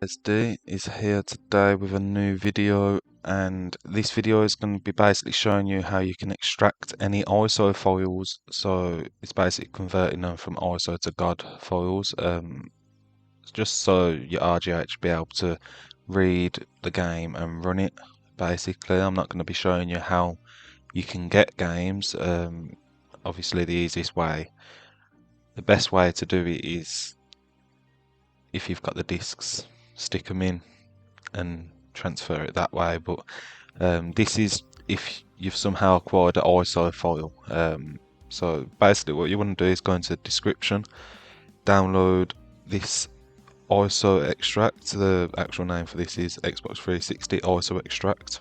SD is here today with a new video, and this video is going to be basically showing you how you can extract any ISO files. So it's basically converting them from ISO to God files, just so your RGH be able to read the game and run it. Basically, I'm not going to be showing you how you can get games. Obviously, the best way to do it is if you've got the discs, stick them in and transfer it that way. But this is if you've somehow acquired an ISO file. So basically what you want to do is go into the description, download this ISO Extract. The actual name for this is Xbox360 ISO Extract.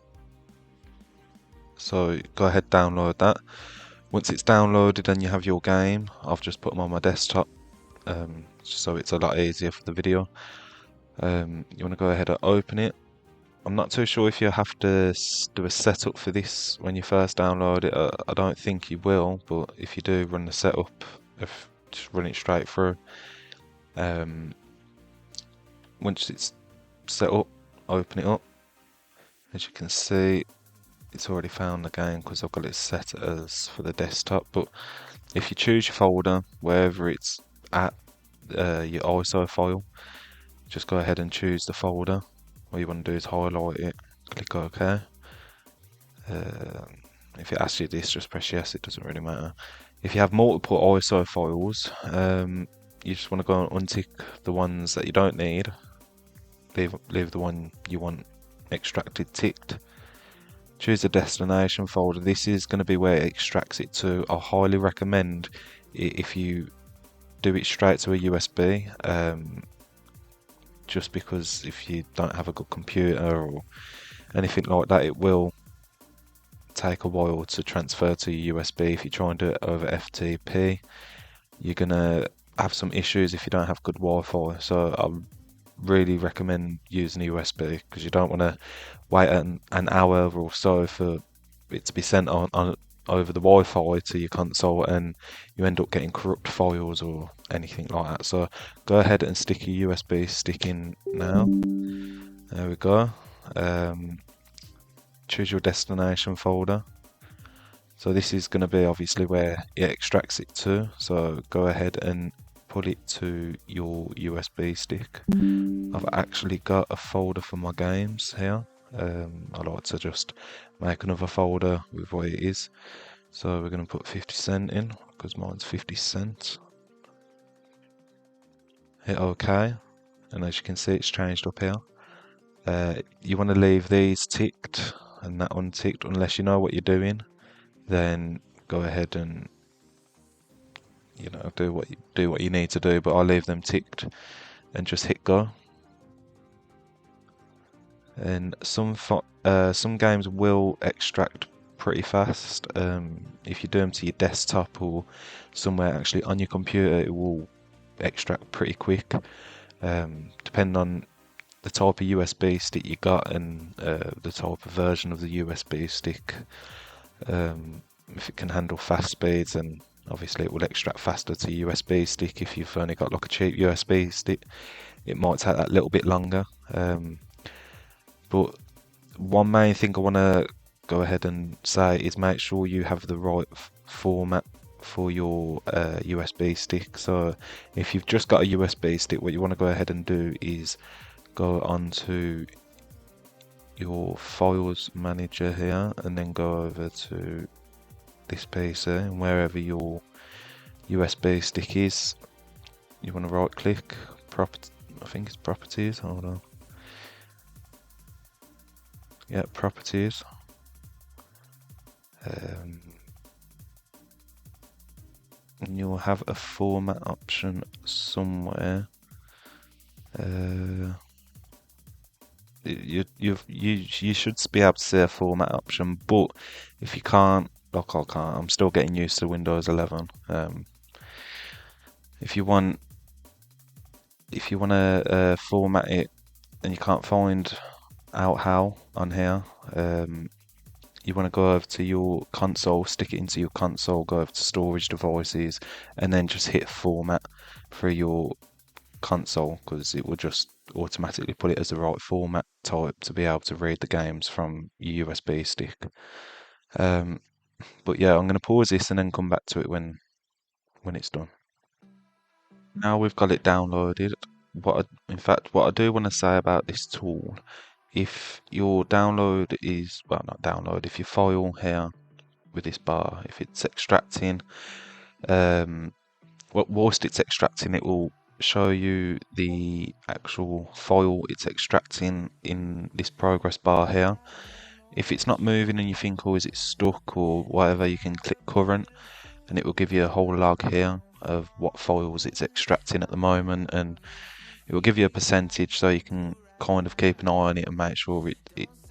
So go ahead, download that. Once it's downloaded and you have your game, I've just put them on my desktop, so it's a lot easier for the video. You want to go ahead and open it. I'm not too sure if you have to do a setup for this when you first download it. I don't think you will, but if you do, run the setup, just run it straight through. Once it's set up, open it up. As you can see, it's already found the game because I've got it set as for the desktop. But if you choose your folder, wherever it's at, your ISO file, just go ahead and choose the folder. What you want to do is highlight it, click OK. If it asks you this, just press yes, it doesn't really matter. If you have multiple ISO files, you just want to go and untick the ones that you don't need. Leave the one you want extracted ticked. Choose the destination folder. This is going to be where it extracts it to. I highly recommend if you do it straight to a USB, just because if you don't have a good computer or anything like that, it will take a while to transfer to your USB. If you try and do it over FTP, you're gonna have some issues if you don't have good Wi-Fi. So I really recommend using a USB because you don't want to wait an hour or so for it to be sent on over the Wi-Fi to your console, and you end up getting corrupt files or anything like that. So go ahead and stick your USB stick in now. There we go. Choose your destination folder. So this is going to be obviously where it extracts it to. So go ahead and put it to your USB stick. I've actually got a folder for my games here. I like to just make another folder with what it is. So we're going to put 50 cent in because mine's 50 cents. Hit OK, and as you can see, it's changed up here. You want to leave these ticked and that unticked unless you know what you're doing. Then go ahead and do what you need to do. But I'll leave them ticked and just hit go. And some games will extract pretty fast. If you do them to your desktop or somewhere actually on your computer, it will extract pretty quick. Depending on the type of USB stick you got and the type of version of the USB stick. If it can handle fast speeds, and obviously it will extract faster to your USB stick. If you've only got like a cheap USB stick, it might take that little bit longer. But one main thing I want to go ahead and say is make sure you have the right format for your USB stick. So if you've just got a USB stick, what you want to go ahead and do is go onto your files manager here and then go over to this PC, and wherever your USB stick is, you want to right click, I think it's properties, hold on. Yeah, properties. And you'll have a format option somewhere. You should be able to see a format option, but if you can't, like I can't, I'm still getting used to Windows 11. If you want to format it and you can't find out how on here, you want to go over to your console, stick it into your console, go over to storage devices, and then just hit format for your console, because it will just automatically put it as the right format type to be able to read the games from your USB stick. But yeah, I'm going to pause this and then come back to it when it's done. Now we've got it downloaded. In fact, what I do want to say about this tool, if your download is, well, not download, if your file here with this bar, if it's extracting, whilst it's extracting, it will show you the actual file it's extracting in this progress bar here. If it's not moving and you think, oh, is it stuck or whatever, you can click current and it will give you a whole log here of what files it's extracting at the moment, and it will give you a percentage so you can kind of keep an eye on it and make sure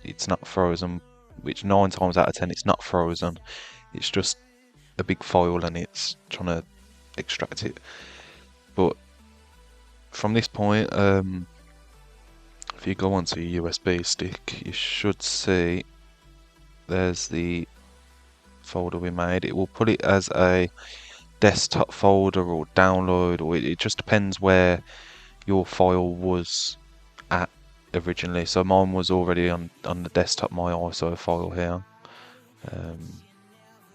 it's not frozen, which 9 times out of 10 it's not frozen. It's just a big file and it's trying to extract it. But from this point, if you go onto your USB stick, you should see there's the folder we made. It will put it as a desktop folder or download, or it just depends where your file was at originally. So mine was already on the desktop, my ISO file here,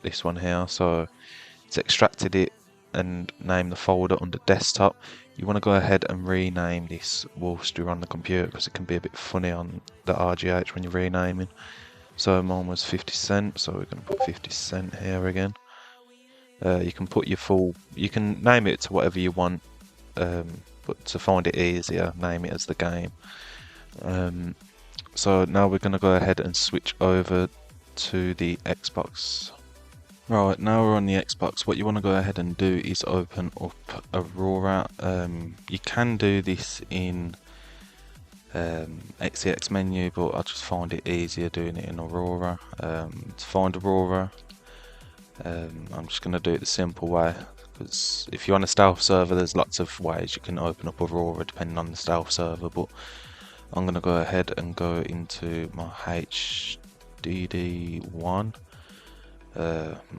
this one here. So it's extracted it and named the folder under desktop. You want to go ahead and rename this whilst you're on the computer, because it can be a bit funny on the RGH when you're renaming. So mine was 50 cent, so we're going to put 50 cent here again. You can put you can name it to whatever you want, but to find it easier, name it as the game. So now we're going to go ahead and switch over to the Xbox. Right, now we're on the Xbox. What you want to go ahead and do is open up Aurora. You can do this in XCX menu, but I just find it easier doing it in Aurora. To find Aurora, I'm just going to do it the simple way, because if you're on a stealth server, there's lots of ways you can open up Aurora depending on the stealth server, but I'm going to go ahead and go into my HDD1.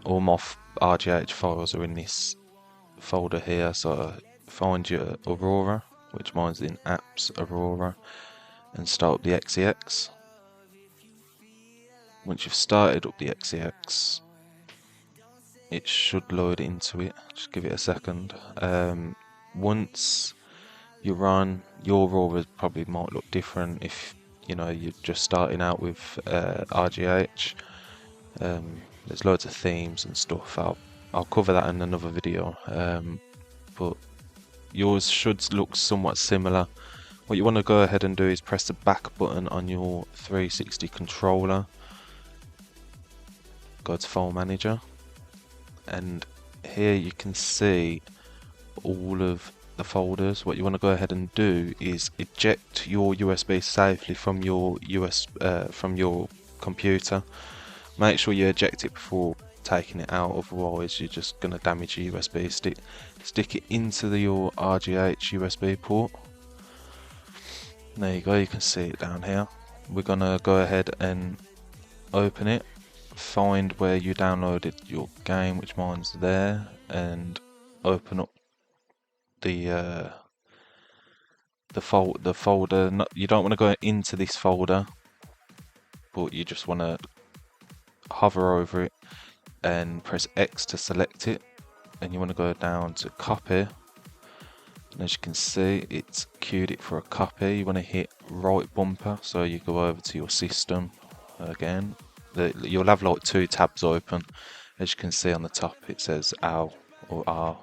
All my RGH files are in this folder here, so find your Aurora, which mine's in apps Aurora, and start up the XCX. Once you've started up the XCX, it should load into it. Just give it a second. Once you run, your Aurora probably might look different if you're just starting out with RGH. There's loads of themes and stuff. I'll cover that in another video. But yours should look somewhat similar. What you want to go ahead and do is press the back button on your 360 controller. Go to File Manager, and here you can see all of the folders. What you want to go ahead and do is eject your USB safely from your computer. Make sure you eject it before taking it out, otherwise you're just going to damage your USB stick. Stick it into your RGH USB port. There you go, you can see it down here. We're going to go ahead and open it, find where you downloaded your game, which mine's there, and open up the folder. You don't want to go into this folder, but you just want to hover over it and press X to select it, and you want to go down to copy, and as you can see it's queued it for a copy. You want to hit right bumper, so you go over to your system again. You'll have like 2 tabs open. As you can see on the top it says AL or R.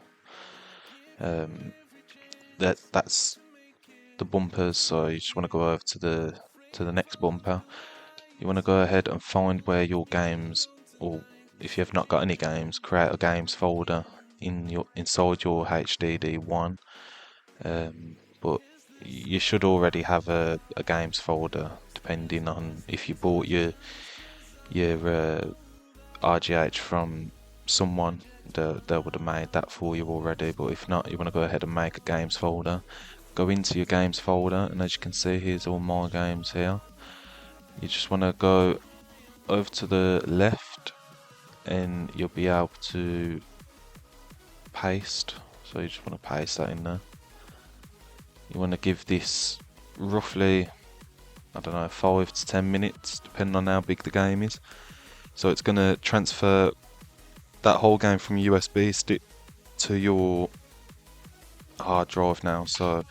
That's the bumpers, so you just want to go over to the next bumper. You want to go ahead and find where your games, or if you have not got any games, create a games folder inside your HDD1. But you should already have a games folder, depending on if you bought your RGH from someone. They would have made that for you already, but if not, you want to go ahead and make a games folder. Go into your games folder, and as you can see, here's all my games here. You just want to go over to the left and you'll be able to paste, so you just want to paste that in there. You want to give this roughly, I don't know, 5 to 10 minutes, depending on how big the game is. So it's going to transfer that whole game from USB stick to your hard drive now. So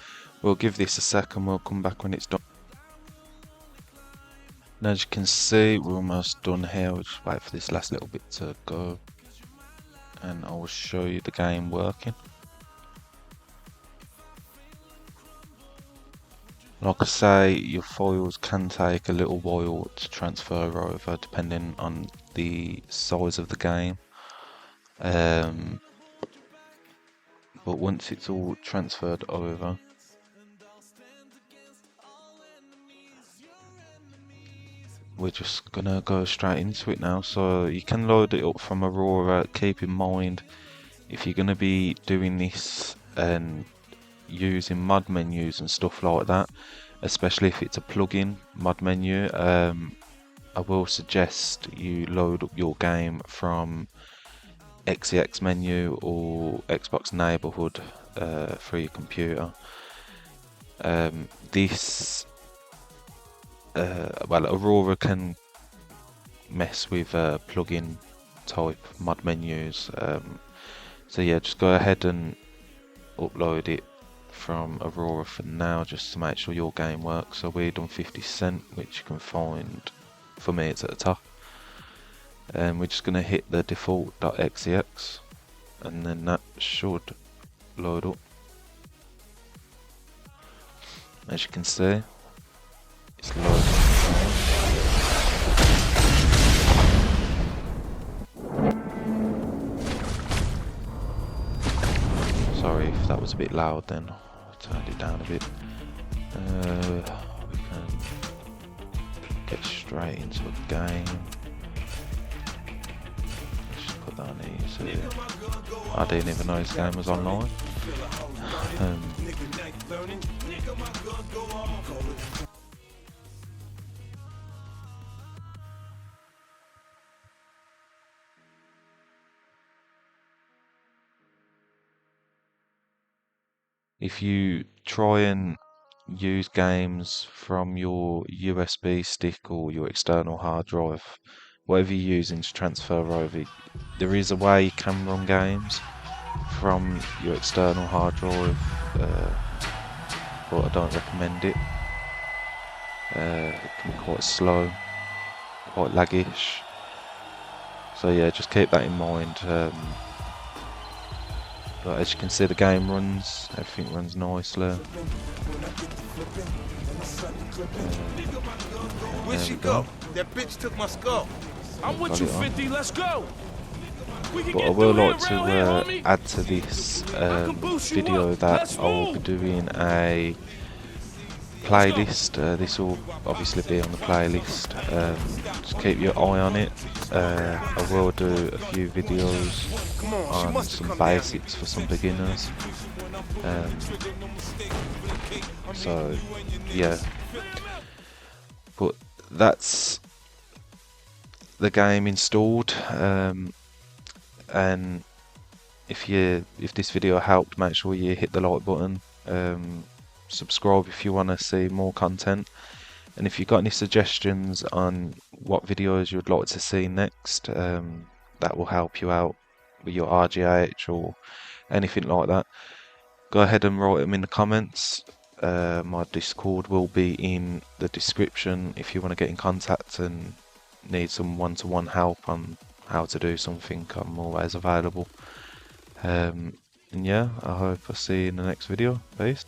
we'll give this a second, we'll come back when it's done. And as you can see, we're almost done here. We'll just wait for this last little bit to go, and I will show you the game working. Like I say, your files can take a little while to transfer over depending on the size of the game. But once it's all transferred over, we're just gonna go straight into it now. So you can load it up from Aurora. Keep in mind, if you're gonna be doing this and using mod menus and stuff like that, especially if it's a plugin mod menu, I will suggest you load up your game from RGH menu or Xbox neighborhood for your computer. Well, Aurora can mess with plugin type mod menus, so yeah, just go ahead and upload it from Aurora for now, just to make sure your game works. So we've done 50 Cent, which you can find, for me it's at the top, and we're just going to hit the default.xex, and then that should load up. As you can see, it's loading. Sorry if that was a bit loud then, I turned it down a bit. We can get straight into the game. Let's just put that on easy. I didn't even know this game was online. If you try and use games from your USB stick or your external hard drive, whatever you're using to transfer over, there is a way you can run games from your external hard drive, but I don't recommend it. It can be quite slow, quite laggish. So yeah, just keep that in mind. But as you can see, the game runs, everything runs nicely. Where'd she go? That bitch took my skull. I'm with you, 50. Let's go. But I will like to add to this video that I will be doing a playlist. This will obviously be on the playlist. Just keep your eye on it. I will do a few videos on some basics for some beginners. So yeah, but that's the game installed. And if this video helped, make sure you hit the like button. Subscribe if you want to see more content, and if you've got any suggestions on what videos you would like to see next, that will help you out with your RGH or anything like that, go ahead and write them in the comments. My Discord will be in the description if you want to get in contact and need some one-to-one help on how to do something. I'm always available. And yeah, I hope I see you in the next video. Peace.